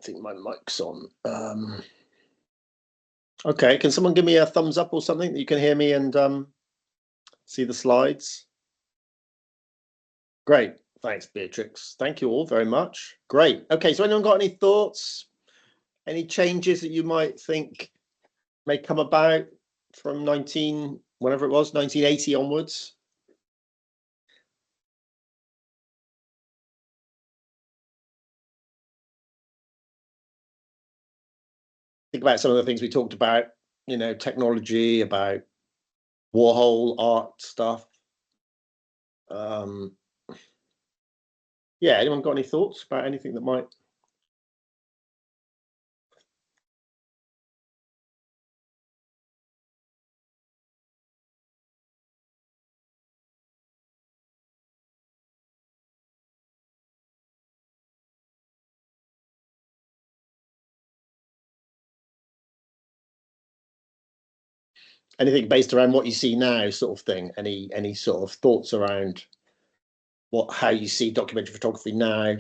think my mic's on. Okay, can someone give me a thumbs up or something that you can hear me and see the slides? Great, thanks, Beatrix. Thank you all very much. Great. Okay, so anyone got any thoughts? Any changes that you might think may come about from whatever it was, 1980 onwards? Think about some of the things we talked about, you know, technology, about Warhol art stuff. Yeah, anyone got any thoughts about anything that might? Anything based around what you see now, sort of thing? Any sort of thoughts around how you see documentary photography now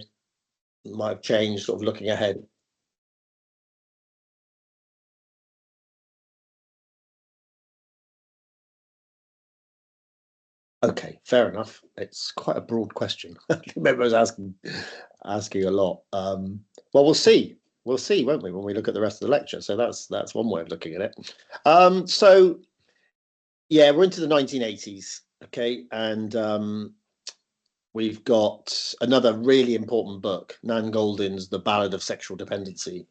might have changed, sort of looking ahead? Okay, fair enough. It's quite a broad question. I remember I was asking a lot. Well, we'll see. We'll see, won't we, when we look at the rest of the lecture? So that's one way of looking at it. So yeah, we're into the 1980s, okay, and we've got another really important book, Nan Goldin's The Ballad of Sexual Dependency.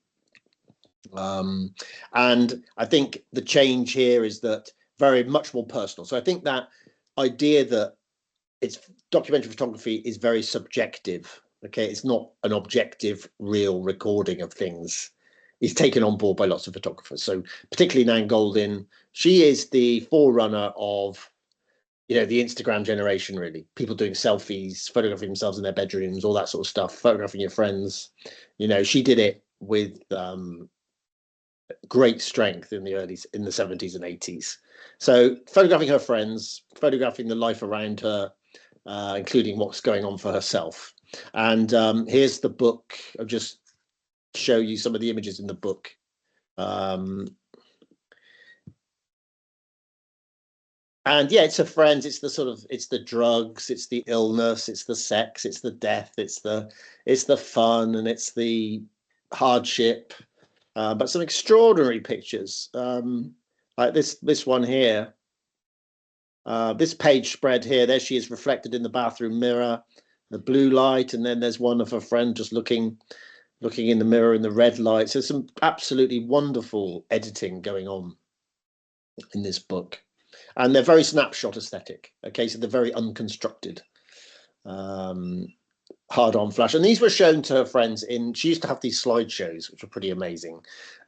And I think the change here is that very much more personal. So I think that idea that it's documentary photography is very subjective. Okay, it's not an objective, real recording of things. Is taken on board by lots of photographers. So particularly Nan Goldin, she is the forerunner of, you know, the Instagram generation. Really, people doing selfies, photographing themselves in their bedrooms, all that sort of stuff, photographing your friends. You know, she did it with great strength in the 70s and 80s. So photographing her friends, photographing the life around her, including what's going on for herself. And here's the book. I'll just show you some of the images in the book. And yeah, it's her friends. It's the drugs, it's the illness, it's the sex, it's the death, it's the fun, and it's the hardship. But some extraordinary pictures, like this one here. This page spread here, there she is reflected in the bathroom mirror, the blue light, and then there's one of her friends just looking in the mirror in the red light. So some absolutely wonderful editing going on in this book. And they're very snapshot aesthetic. Okay, so they're very unconstructed. Hard-on flash, and these were shown to her friends she used to have these slideshows, which were pretty amazing.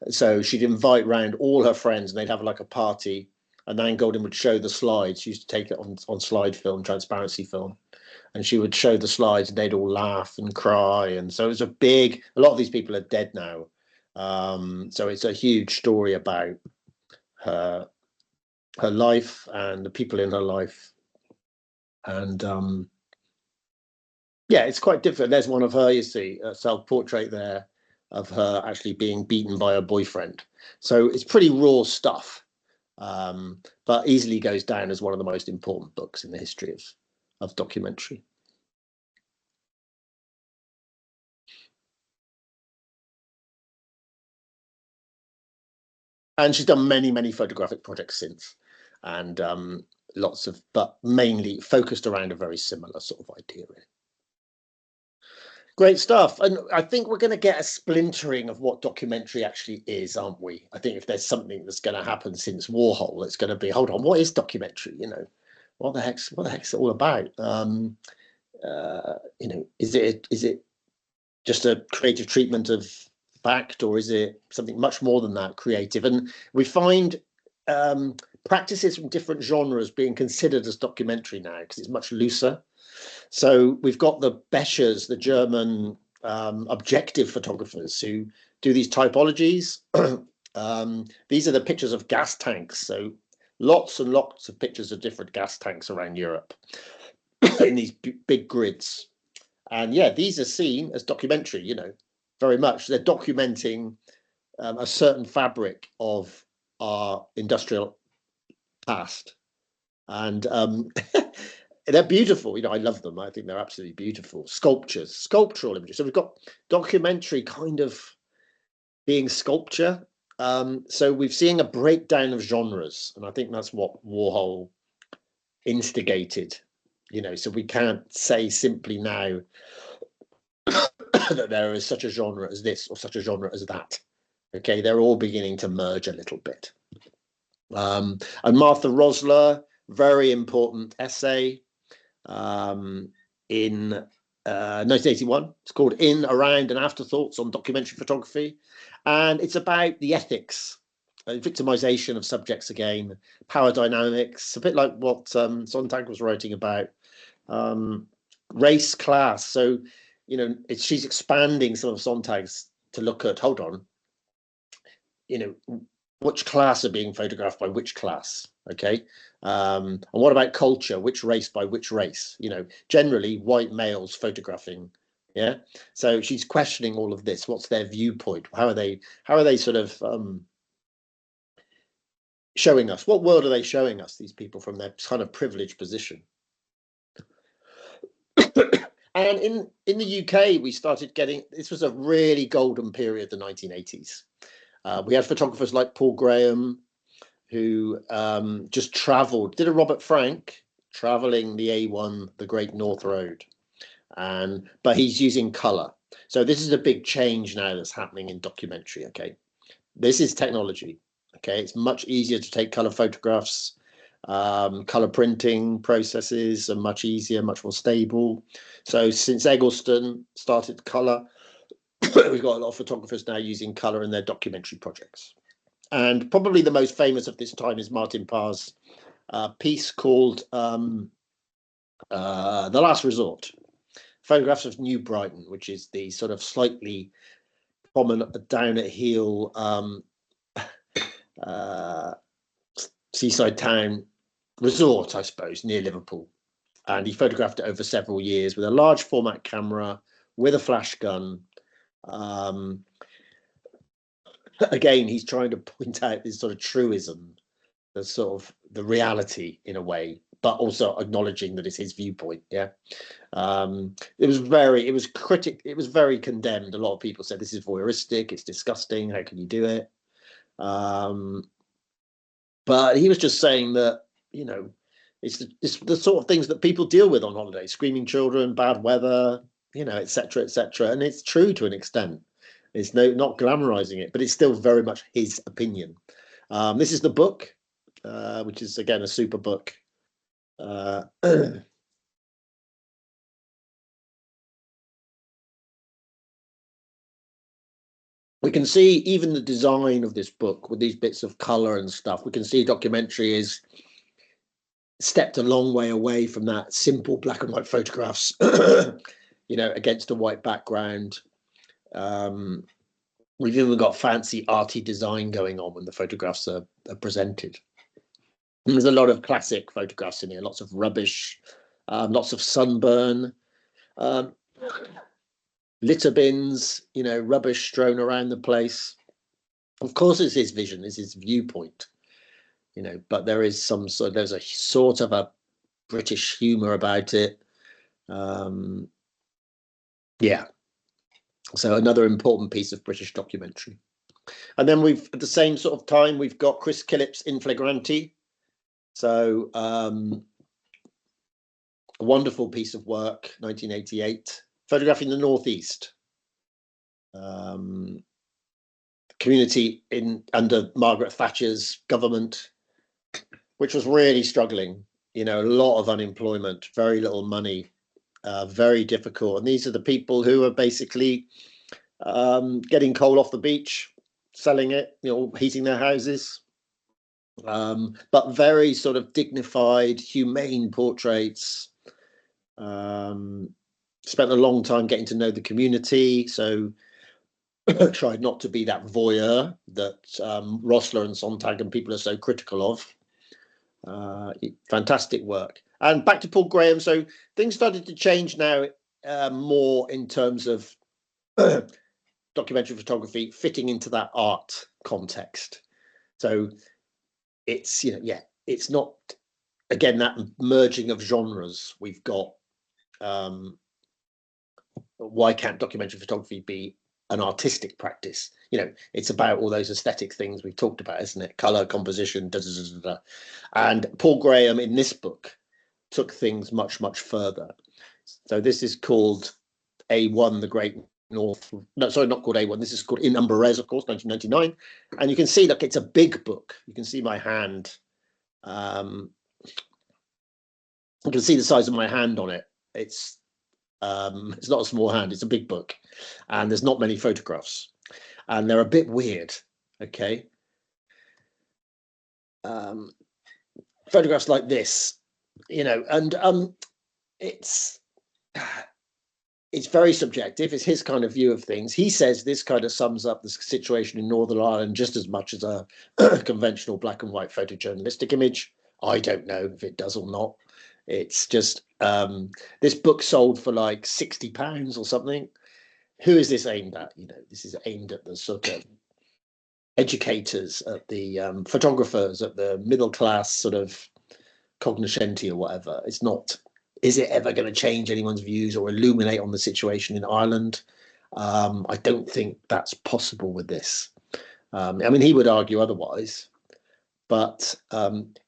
So she'd invite round all her friends, and they'd have like a party, and Nan Goldin would show the slides. She used to take it on slide film, transparency film, and she would show the slides, and they'd all laugh and cry. And so it was a lot of these people are dead now. So it's a huge story about her life and the people in her life. And yeah, it's quite different. There's one of her, you see, a self-portrait there of her actually being beaten by her boyfriend. So it's pretty raw stuff, but easily goes down as one of the most important books in the history of documentary. And she's done many, many photographic projects since, and but mainly focused around a very similar sort of idea, really. Great stuff. And I think we're going to get a splintering of what documentary actually is, aren't we? I think if there's something that's going to happen since Warhol, it's going to be, hold on, what is documentary? You know, what the heck's it all about? You know, is it just a creative treatment of fact, or is it something much more than that, creative? And we find practices from different genres being considered as documentary now because it's much looser. So we've got the Beschers, the German objective photographers who do these typologies. These are the pictures of gas tanks. So lots and lots of pictures of different gas tanks around Europe in these big grids. And yeah, these are seen as documentary, you know. very much. They're documenting a certain fabric of our industrial past, and they're beautiful. I love them. I think they're absolutely beautiful sculptures, sculptural images. So we've got documentary kind of being sculpture. So we've seen a breakdown of genres, and I think that's what Warhol instigated. So we can't say simply now that there is such a genre as this or such a genre as that. Okay, they're all beginning to merge a little bit. And Martha Rosler, very important essay in 1981. It's called In, Around and Afterthoughts on Documentary Photography. And it's about the ethics, victimization of subjects again, power dynamics, a bit like what Sontag was writing about, race, class. So, she's expanding some of Sontag's to look at, hold on, which class are being photographed by which class, okay? And what about culture? Which race by which race? Generally white males photographing, yeah? So she's questioning all of this. What's their viewpoint? How are they sort of showing us? What world are they showing us, these people, from their kind of privileged position? And in the UK, we started getting, this was a really golden period, the 1980s. We had photographers like Paul Graham, who just traveled, did a Robert Frank, traveling the A1, the Great North Road. But he's using color. So this is a big change now that's happening in documentary, okay? This is technology, okay? It's much easier to take color photographs. Color printing processes are much easier, much more stable. So since Eggleston started color, we've got a lot of photographers now using color in their documentary projects. And probably the most famous of this time is Martin Parr's piece called The Last Resort, photographs of New Brighton, which is the sort of slightly prominent down at heel seaside town resort, I suppose, near Liverpool. And he photographed it over several years with a large format camera, with a flash gun. Again, he's trying to point out this sort of truism, the sort of the reality in a way, but also acknowledging that it's his viewpoint. Yeah. It was very condemned. A lot of people said this is voyeuristic, it's disgusting, how can you do it? But he was just saying that, it's the sort of things that people deal with on holiday: screaming children, bad weather, etc., etc. And it's true to an extent. It's not glamorizing it, but it's still very much his opinion. This is the book, which is again a super book. We can see even the design of this book with these bits of color and stuff. We can see documentary is stepped a long way away from that simple black and white photographs, against a white background. We've even got fancy arty design going on when the photographs are presented. And there's a lot of classic photographs in here, lots of rubbish, lots of sunburn, litter bins, rubbish strewn around the place. Of course, it's his vision, it's his viewpoint, but there's a sort of a British humor about it. Yeah. So another important piece of British documentary. And then at the same sort of time, we've got Chris Killip's In Flagranti. So a wonderful piece of work, 1988, photographing the Northeast. Community under Margaret Thatcher's government, which was really struggling, a lot of unemployment, very little money, very difficult. And these are the people who are basically getting coal off the beach, selling it, heating their houses. But very sort of dignified, humane portraits. Spent a long time getting to know the community, so tried not to be that voyeur that Rosler and Sontag and people are so critical of. Fantastic work. And back to Paul Graham. So things started to change now more in terms of documentary photography fitting into that art context. So it's, yeah, it's not, again, that merging of genres. We've got, why can't documentary photography be an artistic practice? It's about all those aesthetic things we've talked about, isn't it? Color, composition, da, da, da, da. And Paul Graham in this book took things much, much further. So this is called A1, The Great North. No, sorry, not called A1. This is called In Umbrellas, of course, 1999. And you can see, look, it's a big book. You can see my hand. You can see the size of my hand on it. It's not a small hand, it's a big book. And there's not many photographs. And they're a bit weird, okay? Photographs like this, and it's very subjective. It's his kind of view of things. He says this kind of sums up the situation in Northern Ireland just as much as a conventional black and white photojournalistic image. I don't know if it does or not. It's just, this book sold for like £60 or something. Who is this aimed at? This is aimed at the sort of educators, at the photographers, at the middle class sort of cognoscenti or whatever. It's not, is it ever going to change anyone's views or illuminate on the situation in Ireland? I don't think that's possible with this. I mean, he would argue otherwise, but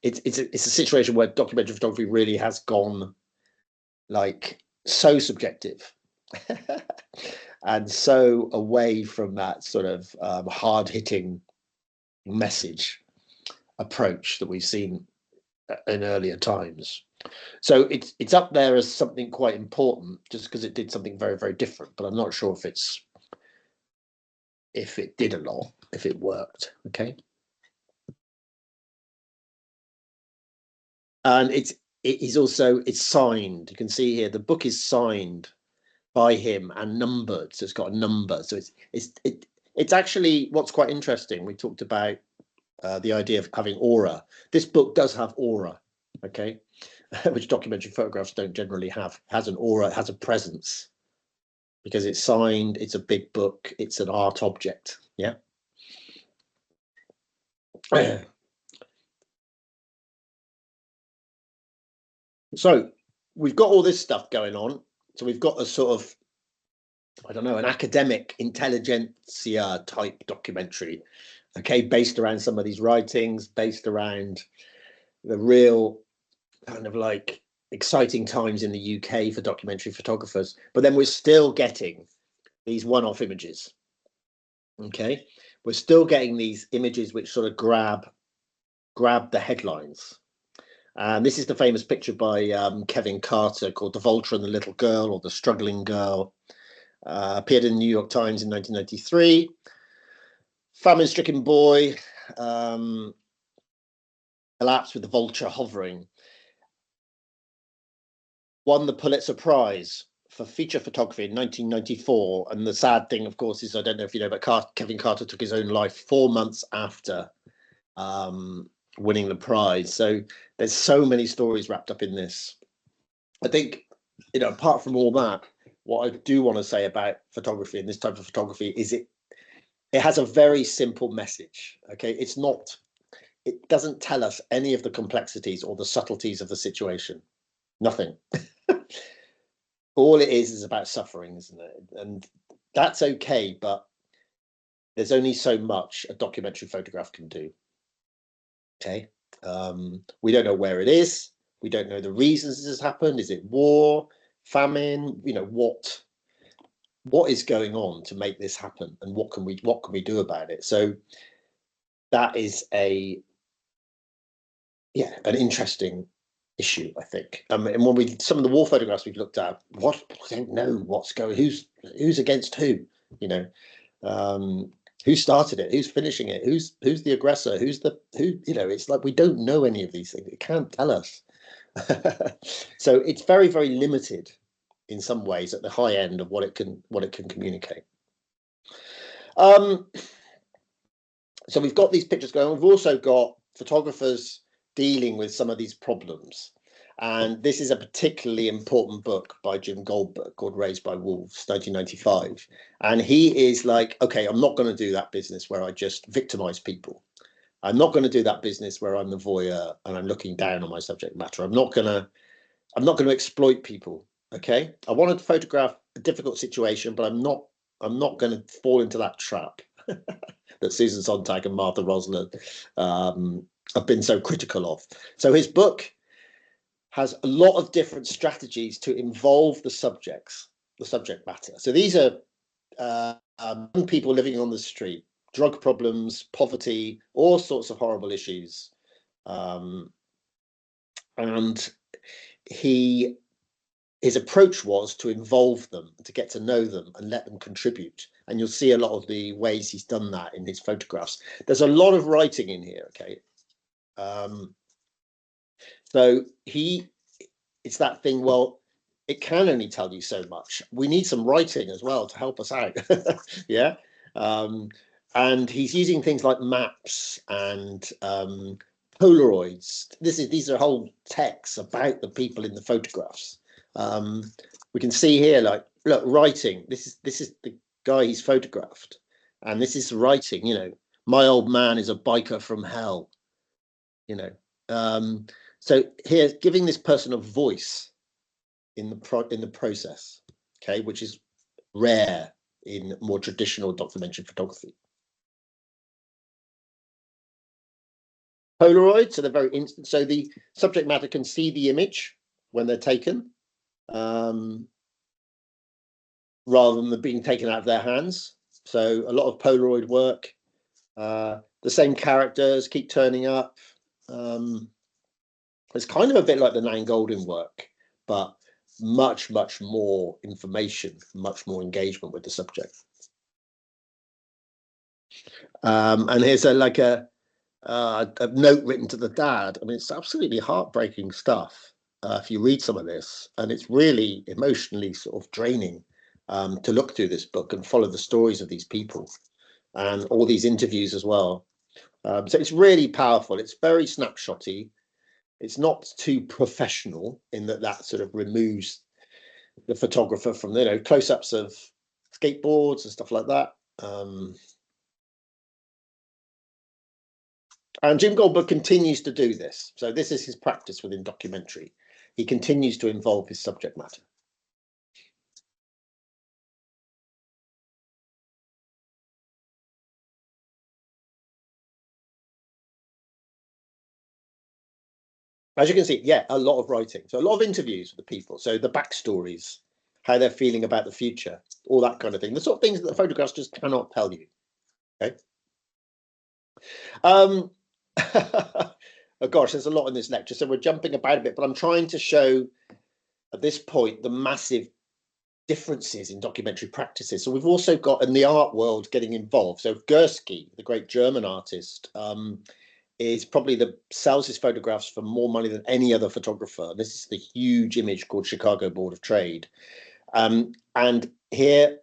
it's a situation where documentary photography really has gone like so subjective and so away from that sort of hard-hitting message approach that we've seen in earlier times. So it's up there as something quite important just because it did something very, very different, but I'm not sure if it did a lot, if it worked. Okay. And it's signed. You can see here the book is signed by him and numbered, so it's got a number. So it's actually, what's quite interesting, we talked about the idea of having aura. This book does have aura, okay, which documentary photographs don't generally have. It has an aura, it has a presence, because it's signed, it's a big book, it's an art object. Yeah. So we've got all this stuff going on. So we've got a sort of, I don't know, an academic intelligentsia type documentary, okay, based around some of these writings, based around the real kind of like exciting times in the UK for documentary photographers. But then we're still getting these one-off images, okay? We're still getting these images which sort of grab the headlines. And this is the famous picture by Kevin Carter called The Vulture and the Little Girl, or The Struggling Girl. Appeared in the New York Times in 1993. Famine-stricken boy, elapsed with the vulture hovering. Won the Pulitzer Prize for feature photography in 1994. And the sad thing, of course, is, I don't know if you know, but Kevin Carter took his own life 4 months after winning the prize. So there's so many stories wrapped up in this. I think, apart from all that, what I do want to say about photography and this type of photography is it has a very simple message. Okay, it doesn't tell us any of the complexities or the subtleties of the situation. Nothing. All it is about suffering, isn't it? And that's okay, but there's only so much a documentary photograph can do. Okay. We don't know where it is. We don't know the reasons this has happened. Is it war, famine? What is going on to make this happen, and what can we do about it? So that is an interesting issue, I think. And when some of the war photographs we've looked at, we don't know what's going, who's against who, who started it, who's finishing it, who's the aggressor, who, it's like we don't know any of these things. It can't tell us. So it's very, very limited in some ways at the high end of what it can communicate. So we've got these pictures going. We've also got photographers dealing with some of these problems. And this is a particularly important book by Jim Goldberg called Raised by Wolves, 1995. And he is like, okay, I'm not going to do that business where I just victimize people. I'm not going to do that business where I'm the voyeur and I'm looking down on my subject matter. I'm not going to exploit people. Okay. I wanted to photograph a difficult situation, but I'm not going to fall into that trap that Susan Sontag and Martha Rosler have been so critical of. So his book has a lot of different strategies to involve the subject matter. So these are people living on the street, drug problems, poverty, all sorts of horrible issues. And his approach was to involve them, to get to know them and let them contribute. And you'll see a lot of the ways he's done that in his photographs. There's a lot of writing in here, okay? So it's that thing, well, it can only tell you so much. We need some writing as well to help us out. Yeah. And he's using things like maps and Polaroids. These are whole texts about the people in the photographs. We can see here, like, look, writing. This is the guy he's photographed, and this is writing. You know, my old man is a biker from hell. You know, so here, giving this person a voice in the process, okay, which is rare in more traditional documentary photography. Polaroid, so they're very instant. So the subject matter can see the image when they're taken, rather than them being taken out of their hands. So a lot of Polaroid work. The same characters keep turning up. It's kind of a bit like the Nan Goldin work, but much more information, much more engagement with the subject. And here's a note written to the dad. I mean, it's absolutely heartbreaking stuff if you read some of this, and it's really emotionally sort of draining to look through this book and follow the stories of these people and all these interviews as well. So it's really powerful. It's very snapshotty. It's not too professional in that sort of removes the photographer from, you know, close-ups of skateboards and stuff like that. And Jim Goldberg continues to do this. So this is his practice within documentary. He continues to involve his subject matter. As you can see, yeah, a lot of writing. So a lot of interviews with the people. So the backstories, how they're feeling about the future, all that kind of thing. The sort of things that the photographs just cannot tell you. Okay. Oh gosh, there's a lot in this lecture, so we're jumping about a bit, but I'm trying to show at this point the massive differences in documentary practices. So we've also got in the art world getting involved. So Gursky, the great German artist, is probably sells his photographs for more money than any other photographer. This is the huge image called Chicago Board of Trade. And here,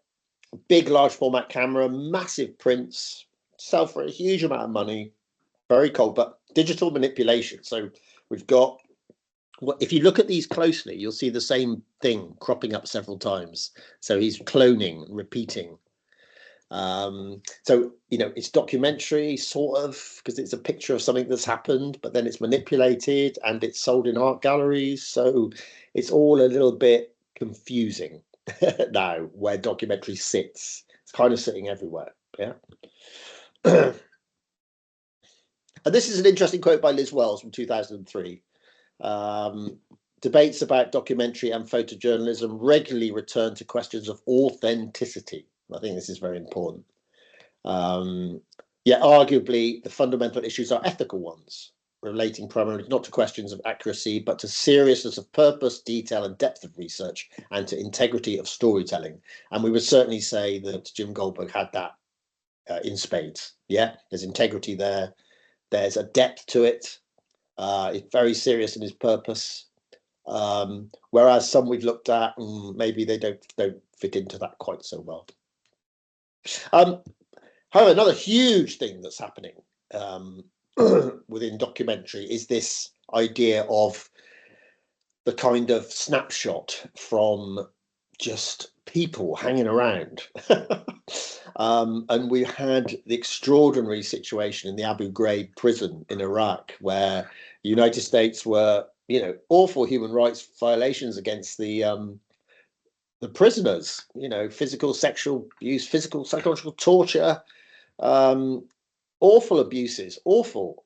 big, large format camera, massive prints, sell for a huge amount of money, very cold, but digital manipulation. So we've got, if you look at these closely, you'll see the same thing cropping up several times. So he's cloning, repeating. So, you know, it's documentary sort of, because it's a picture of something that's happened, but then it's manipulated and it's sold in art galleries. So it's all a little bit confusing now where documentary sits. It's kind of sitting everywhere. Yeah. And this is an interesting quote by Liz Wells from 2003. Debates about documentary and photojournalism regularly return to questions of authenticity. I think this is very important. Yet arguably the fundamental issues are ethical ones, relating primarily not to questions of accuracy, but to seriousness of purpose, detail, and depth of research, and to integrity of storytelling. And we would certainly say that Jim Goldberg had that in spades. Yeah, there's integrity there. There's a depth to it. It's very serious in his purpose. Whereas some we've looked at, maybe they don't fit into that quite so well. However, another huge thing that's happening within documentary is this idea of the kind of snapshot from just people hanging around. And we had the extraordinary situation in the Abu Ghraib prison in Iraq, where the United States were, awful human rights violations against the prisoners, physical, sexual abuse, physical, psychological torture, um, awful abuses, awful,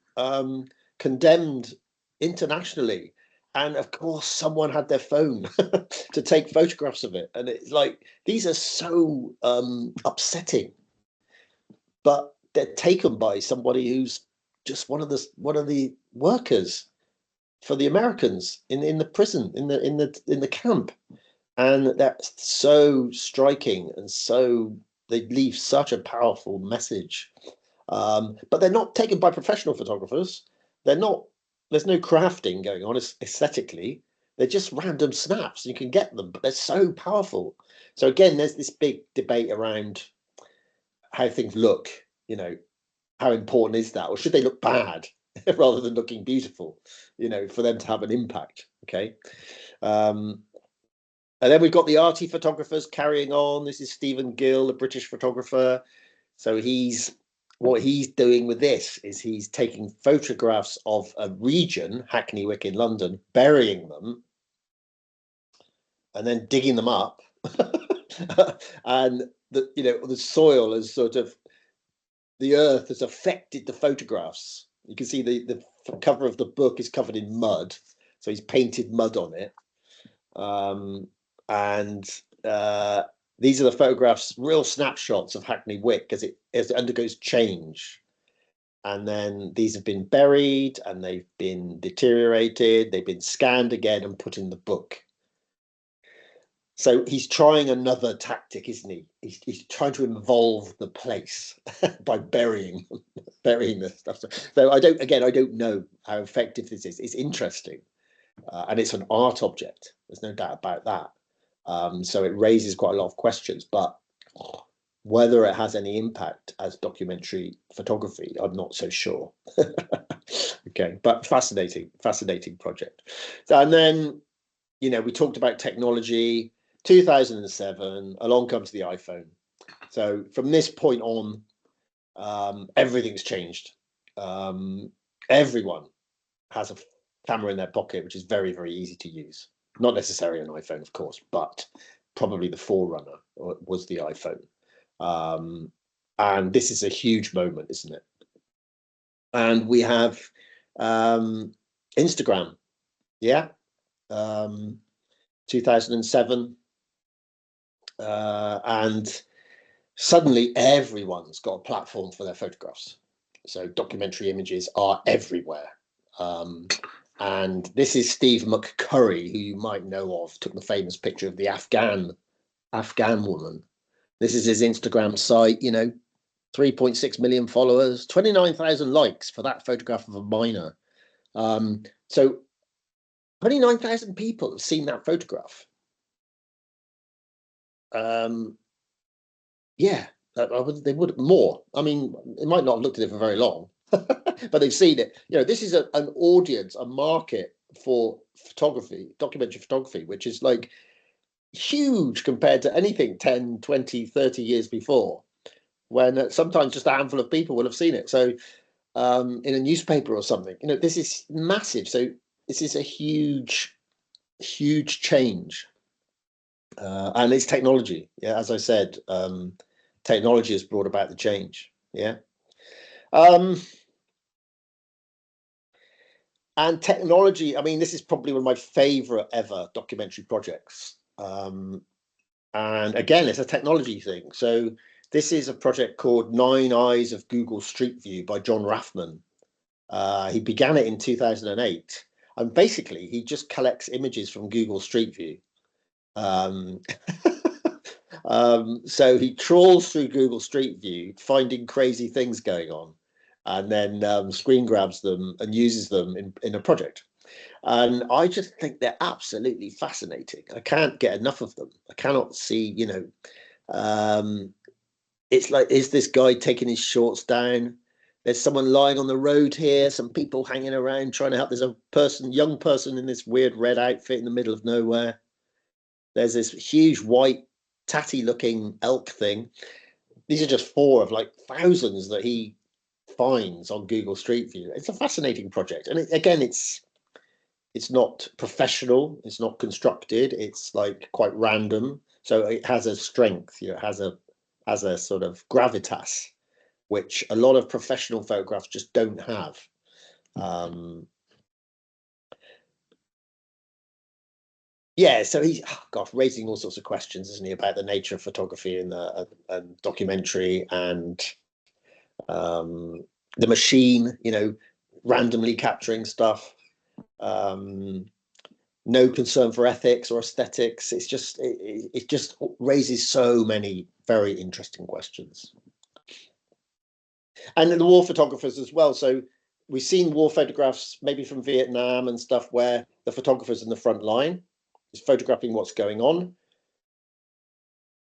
condemned internationally. And of course, someone had their phone to take photographs of it. And it's like, these are so upsetting, but they're taken by somebody who's just one of the workers for the Americans in the prison, in the camp. And that's so striking, and so they leave such a powerful message. But they're not taken by professional photographers. They're not. There's no crafting going on aesthetically. They're just random snaps. You can get them, but they're so powerful. So again, there's this big debate around how things look. How important is that, or should they look bad rather than looking beautiful? For them to have an impact. Okay. And then we've got the arty photographers carrying on. This is Stephen Gill, a British photographer. So what he's doing with this is he's taking photographs of a region, Hackney Wick in London, burying them, and then digging them up. And the soil has the earth has affected the photographs. You can see the cover of the book is covered in mud. So he's painted mud on it. And these are the photographs, real snapshots of Hackney Wick as it undergoes change. And then these have been buried and they've been deteriorated. They've been scanned again and put in the book. So he's trying another tactic, isn't he? He's trying to involve the place by burying the stuff. So I don't know how effective this is. It's interesting, and it's an art object. There's no doubt about that. So it raises quite a lot of questions, but whether it has any impact as documentary photography, I'm not so sure. Okay, but fascinating project. And then, we talked about technology. 2007, along comes the iPhone. So from this point on, everything's changed. Everyone has a camera in their pocket, which is very, very easy to use. Not necessarily an iPhone, of course, but probably the forerunner was the iPhone. And this is a huge moment, isn't it? And we have Instagram. Yeah. 2007. And suddenly everyone's got a platform for their photographs. So documentary images are everywhere. And this is Steve McCurry, who you might know of, took the famous picture of the Afghan woman. This is his Instagram site, 3.6 million followers, 29,000 likes for that photograph of a miner. So 29,000 people have seen that photograph. Yeah, they would more. I mean, they might not have looked at it for very long, but they've seen it. This is an audience, a market for photography, documentary photography, which is like huge compared to anything 10, 20, 30 years before, when sometimes just a handful of people will have seen it. So in a newspaper or something, this is massive. So this is a huge change. And it's technology. Yeah, as I said, technology has brought about the change. Yeah. And technology, I mean, this is probably one of my favorite ever documentary projects. And again, it's a technology thing. So this is a project called 9 Eyes of Google Street View by John Rathman. He began it in 2008. And basically, he just collects images from Google Street View. So he trawls through Google Street View, finding crazy things going on, and then screen grabs them and uses them in a project. And I just think they're absolutely fascinating. I can't get enough of them. I cannot see, it's like, is this guy taking his shorts down? there's someone lying on the road here, some people hanging around trying to help. There's a person, young person in this weird red outfit in the middle of nowhere. There's this huge white tatty looking elk thing. These are just 4 of like thousands that he finds on Google Street View. It's a fascinating project. And again, it's not professional, it's not constructed, it's like quite random. So it has a strength, it has a sort of gravitas, which a lot of professional photographs just don't have. Yeah, so he's raising all sorts of questions, isn't he, about the nature of photography and documentary and the machine, randomly capturing stuff. No concern for ethics or aesthetics. It's just it just raises so many very interesting questions. And the war photographers as well. So we've seen war photographs maybe from Vietnam and stuff where the photographer's in the front line is photographing what's going on.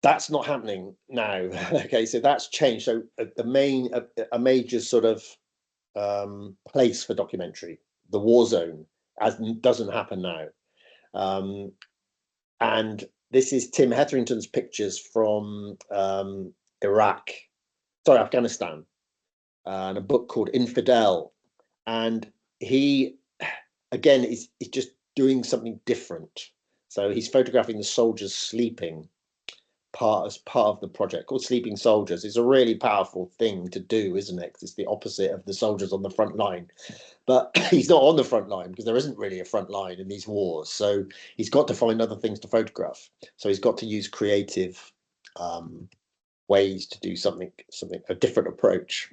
That's not happening now. Okay, so that's changed. So a major sort of place for documentary, the war zone, doesn't happen now. And this is Tim Hetherington's pictures from Afghanistan, and a book called Infidel. And he, again, is just doing something different. So he's photographing the soldiers sleeping as part of the project called Sleeping Soldiers. It's a really powerful thing to do, isn't it? 'Cause it's the opposite of the soldiers on the front line. But he's not on the front line because there isn't really a front line in these wars. So he's got to find other things to photograph. So he's got to use creative ways to do something, a different approach.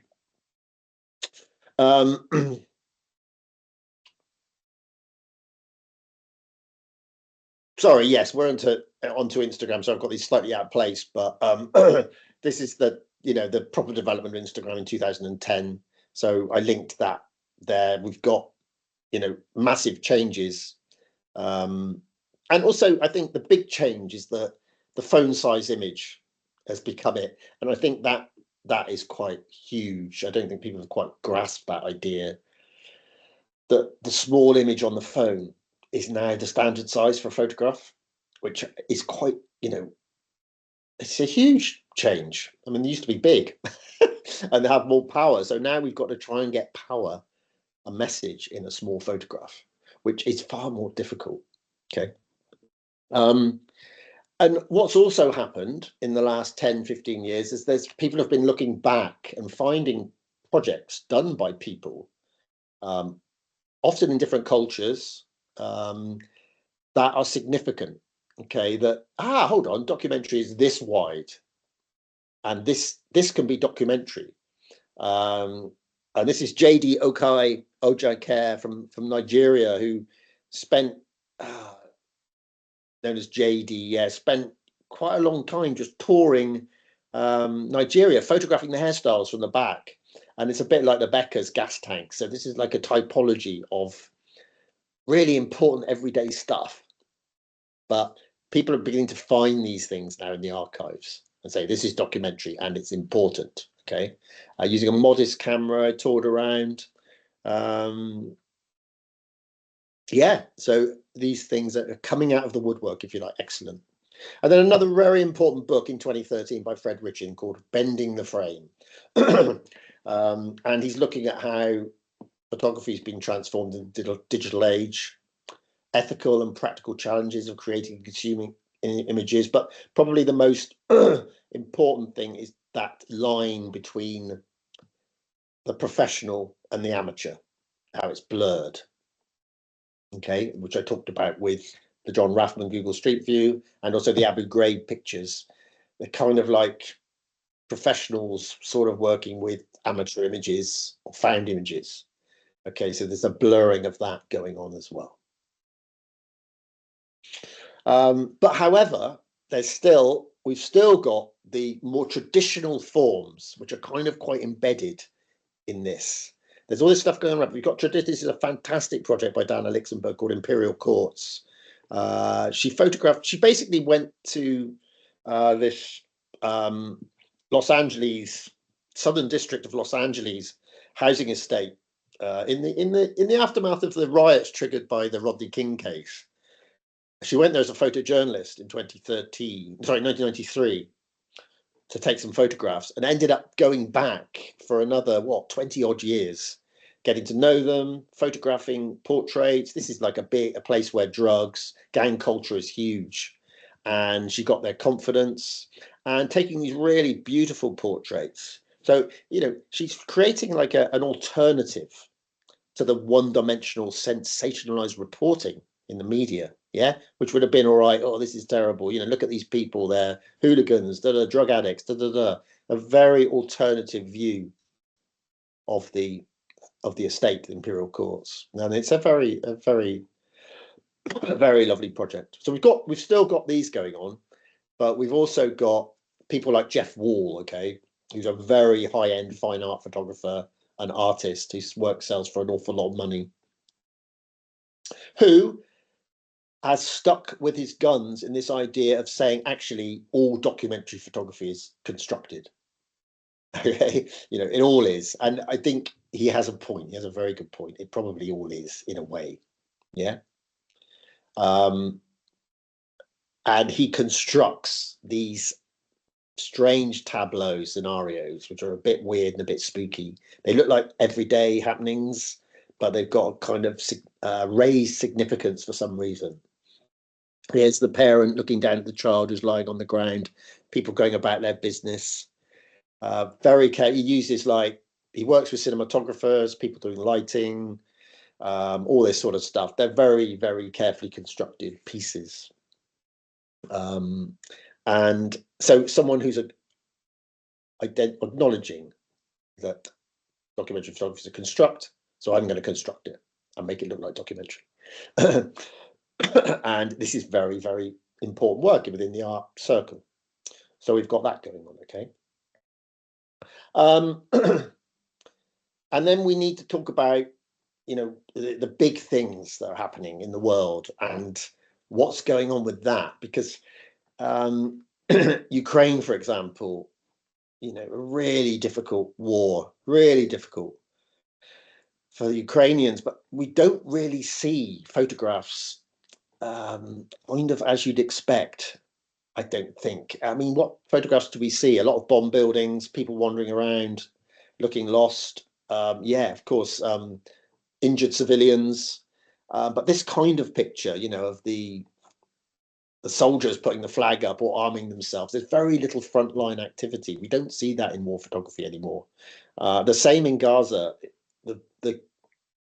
Sorry, yes, we're onto Instagram, so I've got these slightly out of place, but this is the proper development of Instagram in 2010. So I linked that there. We've got massive changes, and also I think the big change is that the phone size image has become it, and I think that is quite huge. I don't think people have quite grasped that idea that the small image on the phone is now the standard size for a photograph, which is quite, it's a huge change. I mean, they used to be big and they have more power. So now we've got to try and get a message in a small photograph, which is far more difficult. Okay. And what's also happened in the last 10, 15 years is people have been looking back and finding projects done by people, often in different cultures, that are significant. Okay, hold on, documentary is this wide, and this can be documentary. And this is JD Ojake from Nigeria, who spent known as JD, spent quite a long time just touring Nigeria, photographing the hairstyles from the back. And it's a bit like the Becker's gas tank. So this is like a typology of really important everyday stuff. But people are beginning to find these things now in the archives and say, this is documentary and it's important. Okay. Using a modest camera, I toured around. Yeah, so these things are coming out of the woodwork, if you like. Excellent. And then another very important book in 2013 by Fred Richin called Bending the Frame. And he's looking at how photography has been transformed in the digital age, ethical and practical challenges of creating and consuming images. But probably the most important thing is that line between the professional and the amateur, how it's blurred. Okay, which I talked about with the John Raffman Google Street View and also the Abu Ghraib pictures. They're kind of like professionals sort of working with amateur images or found images. Okay, so there's a blurring of that going on as well. But however, we've still got the more traditional forms, which are kind of quite embedded in this. There's all this stuff going on. We've got this is a fantastic project by Dana Lixenberg called Imperial Courts. She basically went to this Los Angeles, Southern District of Los Angeles, housing estate in the aftermath of the riots triggered by the Rodney King case. She went there as a photojournalist in 1993, to take some photographs, and ended up going back for another 20 odd years, getting to know them, photographing portraits. This is like a place where drugs, gang culture is huge, and she got their confidence and taking these really beautiful portraits. So, she's creating like an alternative to the one-dimensional sensationalized reporting in the media, which would have been all right. Oh, this is terrible. Look at these people, they're hooligans, drug addicts, A very alternative view of the estate, the imperial courts, and it's a very lovely project. So we've still got these going on, but we've also got people like Jeff Wall, okay, who's a very high-end fine art photographer, an artist whose work sells for an awful lot of money, who has stuck with his guns in this idea of saying, actually, all documentary photography is constructed. Okay, it all is. And I think he has a point. He has a very good point. It probably all is, in a way. Yeah. And he constructs these strange tableau scenarios, which are a bit weird and a bit spooky. They look like everyday happenings, but they've got a kind of raised significance for some reason. Here's the parent looking down at the child who's lying on the ground, people going about their business. Very careful. He uses he works with cinematographers, people doing lighting, all this sort of stuff. They're very, very carefully constructed pieces. And so someone who's acknowledging that documentary photography is a construct, so I'm going to construct it and make it look like documentary. And this is very, very important work within the art circle. So we've got that going on, okay? And then we need to talk about, the big things that are happening in the world and what's going on with that, because Ukraine, for example, a really difficult war, really difficult for the Ukrainians, but we don't really see photographs kind of as you'd expect, I don't think. I mean, what photographs do we see? A lot of bomb buildings, people wandering around, looking lost. Of course, injured civilians. But this kind of picture, of the soldiers putting the flag up or arming themselves, there's very little frontline activity. We don't see that in war photography anymore. The same in Gaza. The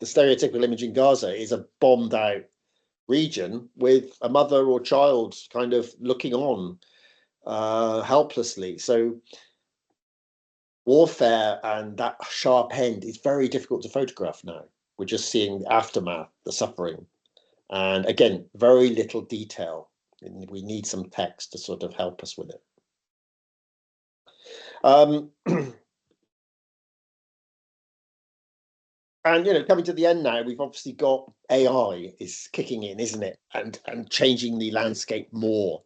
stereotypical image in Gaza is a bombed out region with a mother or child kind of looking on helplessly. So warfare and that sharp end is very difficult to photograph now. We're just seeing the aftermath, the suffering, and again, very little detail. And we need some text to sort of help us with it. And coming to the end now, we've obviously got AI is kicking in, isn't it? And changing the landscape more.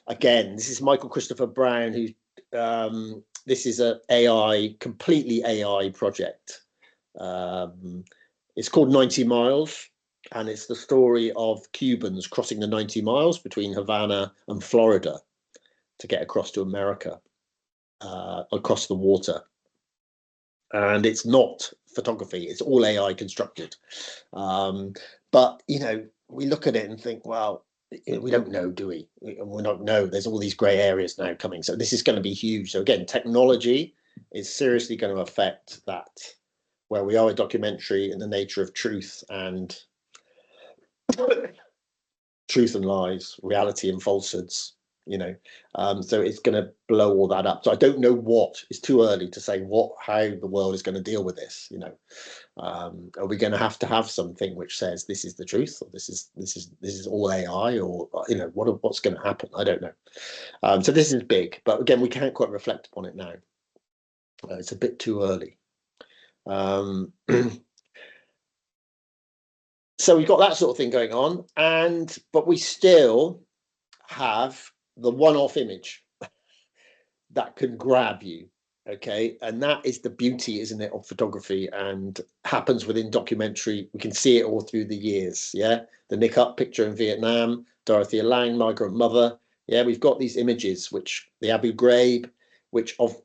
Again, this is Michael Christopher Brown, who this is a completely AI project. It's called 90 Miles, and it's the story of Cubans crossing the 90 miles between Havana and Florida to get across to America, across the water. And it's not photography, it's all AI constructed. But, we look at it and think, well, we don't know, do we? We don't know. There's all these grey areas now coming. So this is going to be huge. So again, technology is seriously going to affect that, where we are a documentary and the nature of truth and lies, reality and falsehoods. So it's going to blow all that up. So I don't know it's too early to say how the world is going to deal with this. Are we going to have something which says this is the truth, or this is all AI, or what's going to happen? I don't know. So this is big, but again, we can't quite reflect upon it now. It's a bit too early. So we've got that sort of thing going on, but we still have the one-off image that can grab you. Okay, and that is the beauty, isn't it, of photography, and happens within documentary. We can see it all through the years. Yeah, the Nick Up picture in Vietnam, Dorothea Lange, migrant mother. Yeah, we've got these images, which the Abu Ghraib, which of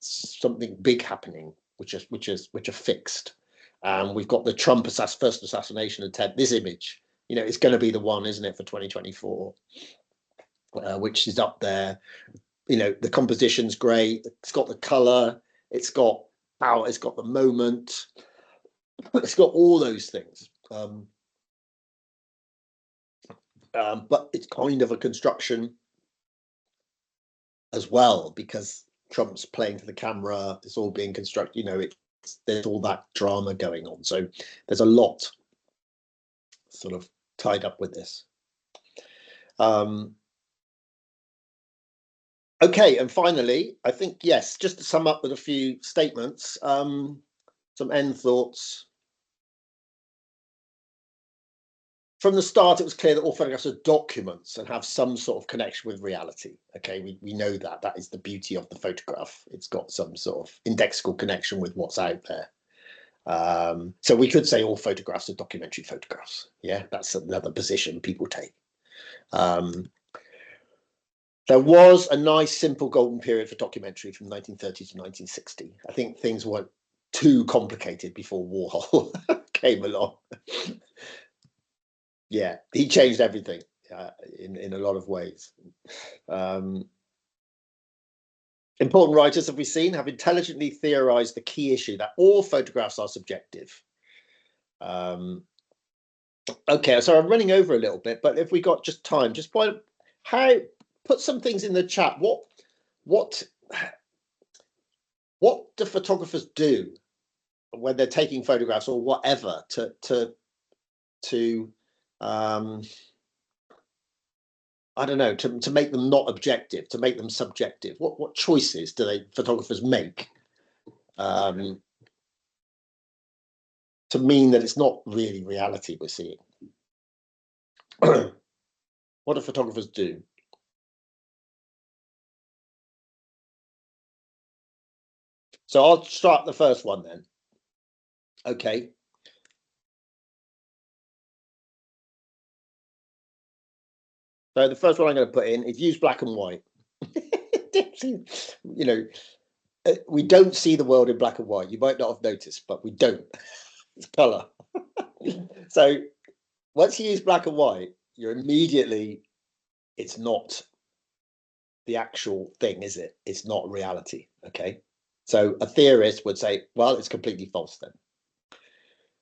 something big happening, which are fixed. We've got the Trump first assassination attempt. This image, it's going to be the one, isn't it, for 2024, which is up there. The composition's great. It's got the color. It's got power. It's got the moment. It's got all those things. But it's kind of a construction as well, because Trump's playing to the camera. It's all being constructed. There's all that drama going on. So there's a lot sort of tied up with this. Okay, and finally, I think, yes, just to sum up with a few statements, some end thoughts. From the start, it was clear that all photographs are documents and have some sort of connection with reality. Okay, we know that. That is the beauty of the photograph. It's got some sort of indexical connection with what's out there. So we could say all photographs are documentary photographs. Yeah, that's another position people take. There was a nice, simple golden period for documentary from 1930 to 1960. I think things weren't too complicated before Warhol came along. Yeah, he changed everything in a lot of ways. Important writers, have we seen, have intelligently theorized the key issue that all photographs are subjective. Okay, so I'm running over a little bit, but if we got just time, just put some things in the chat. What do photographers do when they're taking photographs or whatever to I don't know, to make them not objective, to make them subjective? What choices do photographers make to mean that it's not really reality we're seeing? What do photographers do? So I'll start the first one then. Okay. So the first one I'm going to put in is use black and white. We don't see the world in black and white. You might not have noticed, but we don't. It's color. So once you use black and white, you're immediately, it's not the actual thing, is it? It's not reality. Okay. So a theorist would say, well, it's completely false then.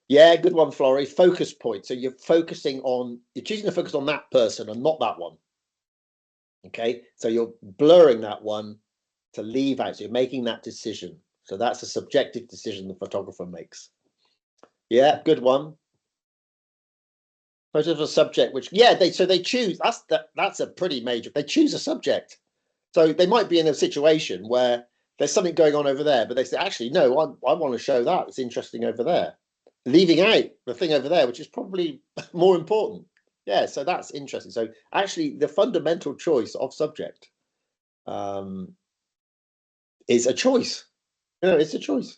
Yeah, good one, Florrie. Focus point. So you're choosing to focus on that person and not that one. Okay. So you're blurring that one to leave out. So you're making that decision. So that's a subjective decision the photographer makes. Yeah, good one. Photo of a subject, which they choose. That's a pretty major. They choose a subject. So they might be in a situation where there's something going on over there, but they say, actually, no, I want to show that. It's interesting over there. Leaving out the thing over there, which is probably more important. Yeah, so that's interesting. So actually, the fundamental choice of subject is a choice. It's a choice.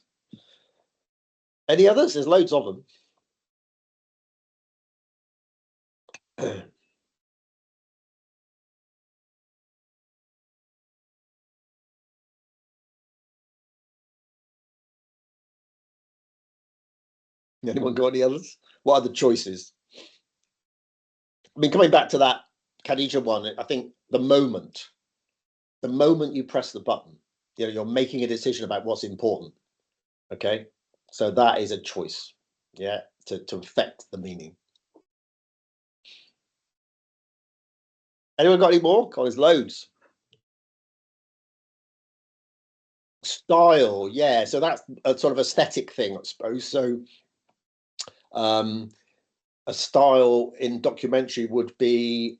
Any others? There's loads of them. Anyone got any others? What are the choices? I mean, coming back to that Khadija one, I think the moment you press the button, you're making a decision about what's important. Okay, so that is a choice. Yeah, to affect the meaning. Anyone got any more? God, there's loads. Style, yeah. So that's a sort of aesthetic thing, I suppose. So, a style in documentary would be,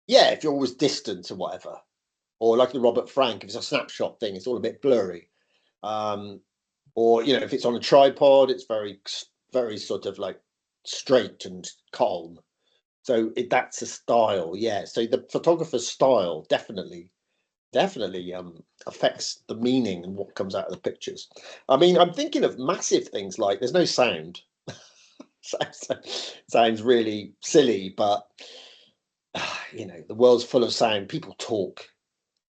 yeah, if you're always distant or whatever, or like the Robert Frank, if it's a snapshot thing, it's all a bit blurry. Or if it's on a tripod, it's very, very sort of like straight and calm. So that's a style, yeah. So the photographer's style definitely definitely affects the meaning and what comes out of the pictures. I mean, I'm thinking of massive things like there's no sound. Sounds really silly, but the world's full of sound. People talk.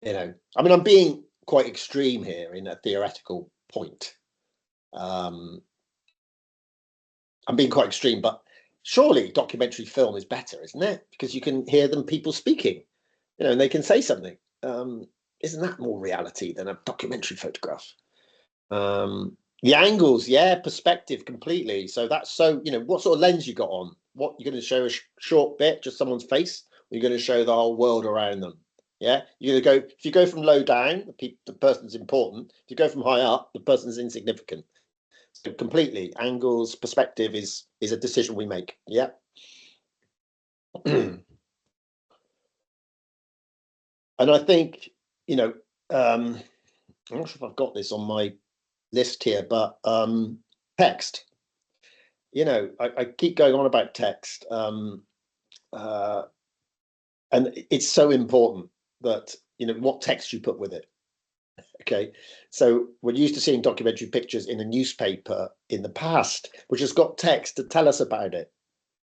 I mean, I'm being quite extreme here in a theoretical point. I'm being quite extreme, but surely documentary film is better, isn't it? Because you can hear people speaking, and they can say something. Isn't that more reality than a documentary photograph? The angles, yeah, perspective completely. So that's what sort of lens you got on? What you're going to show a short bit, just someone's face, or you're going to show the whole world around them. Yeah, you're going to go. If you go from low down, the person's important. If you go from high up, the person's insignificant. So completely, angles, perspective is a decision we make. Yeah. And I think I'm not sure if I've got this on my list here, but text. I keep going on about text, and it's so important that what text you put with it. Okay, so we're used to seeing documentary pictures in a newspaper in the past, which has got text to tell us about it.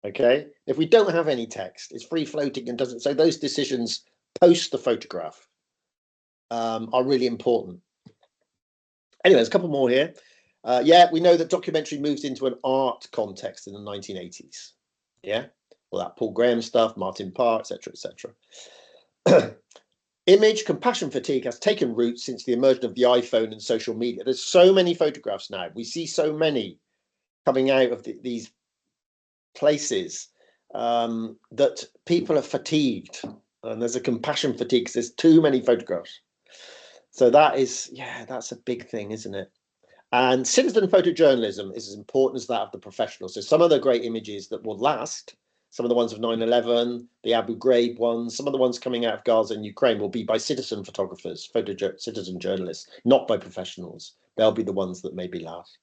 Okay, if we don't have any text, it's free floating and doesn't. So those decisions post the photograph are really important. Anyway, there's a couple more here. Yeah, we know that documentary moves into an art context in the 1980s. Yeah, well, that Paul Graham stuff, Martin Parr, etc., etc. Image compassion fatigue has taken root since the emergence of the iPhone and social media. There's so many photographs now. We see so many coming out of these places that people are fatigued, and there's a compassion fatigue because there's too many photographs. So that's a big thing, isn't it? And citizen photojournalism is as important as that of the professional. So some of the great images that will last, some of the ones of 9/11, the Abu Ghraib ones, some of the ones coming out of Gaza and Ukraine will be by citizen photographers, citizen journalists, not by professionals. They'll be the ones that maybe last.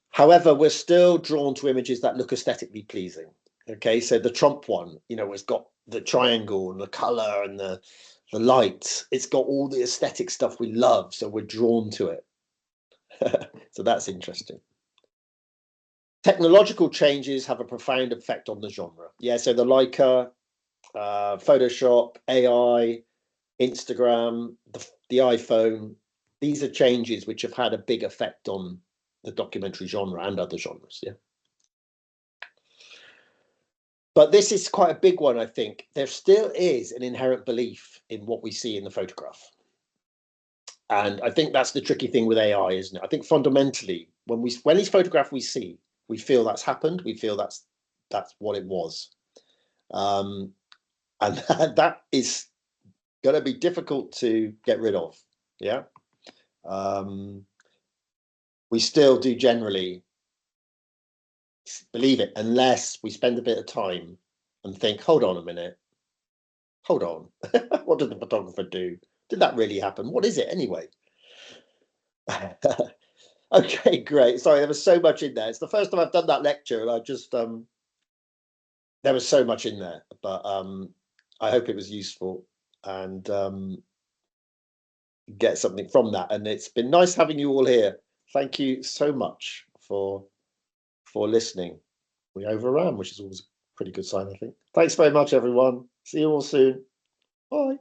However, we're still drawn to images that look aesthetically pleasing. Okay, so the Trump one, it's got the triangle and the color and the light. It's got all the aesthetic stuff we love, so we're drawn to it. So that's interesting. Technological changes have a profound effect on the genre. Yeah, so the Leica, Photoshop, AI, Instagram, the iPhone, these are changes which have had a big effect on the documentary genre and other genres. Yeah. But this is quite a big one, I think. There still is an inherent belief in what we see in the photograph. And I think that's the tricky thing with AI, isn't it? I think fundamentally, when these photographs we see, we feel that's happened. We feel that's what it was, and that is going to be difficult to get rid of. Yeah, we still do generally believe it unless we spend a bit of time and think, hold on a minute, hold on, what did the photographer do? Did that really happen? What is it anyway? Okay, great. Sorry, there was so much in there. It's the first time I've done that lecture, and I just there was so much in there, but I hope it was useful and get something from that. And it's been nice having you all here. Thank you so much for listening. We overran, which is always a pretty good sign, I think. Thanks very much, everyone. See you all soon. Bye.